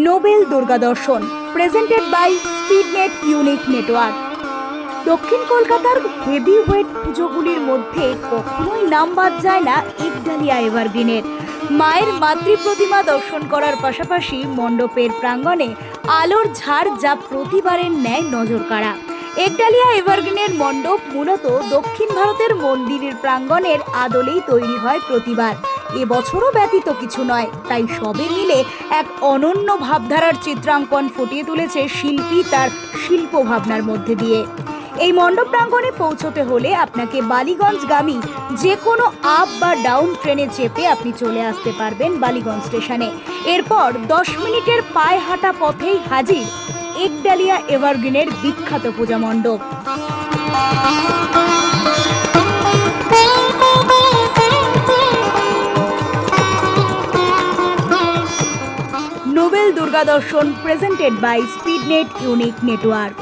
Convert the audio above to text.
Nobel Durga Darshan presented by Speednet unique network. দক্ষিণ কলকাতার heavy weight পুজোগুলির মধ্যে কখনোই নাম বাদ যায় না একডালিয়া এভারগ্রিনের। মায়ের মাতৃ প্রতিমা দর্শন করার পাশাপাশি মণ্ডপের প্রাঙ্গণে আলোর ঝাড় যা প্রতিবারের ন্যায় নজর কাড়া। একডালিয়া এভারগ্রিনের মণ্ডপ মূলত দক্ষিণ ভারতের মন্দিরের প্রাঙ্গণের আদলেই তৈরি হয় প্রতিবার। এবছরও ব্যতীত কিছু নয়, তাই সবে মিলে এক অনন্য ভাবধারার চিত্রাঙ্কন ফুটিয়ে তুলেছে শিল্পী তার শিল্প ভাবনার মধ্যে দিয়ে। এই মণ্ডপ প্রাঙ্গণে পৌঁছতে হলে আপনাকে বালিগঞ্জগামী যে কোনো আপ বা ডাউন ট্রেনে চেপে আপনি চলে আসতে পারবেন বালিগঞ্জ স্টেশনে। এরপর 10 মিনিটের পায়ে হাঁটা পথেই হাজির একডালিয়া এভারগ্রিনের বিখ্যাত পূজা মণ্ডপ। Nobel Durga Darshan presented by Speednet unique network.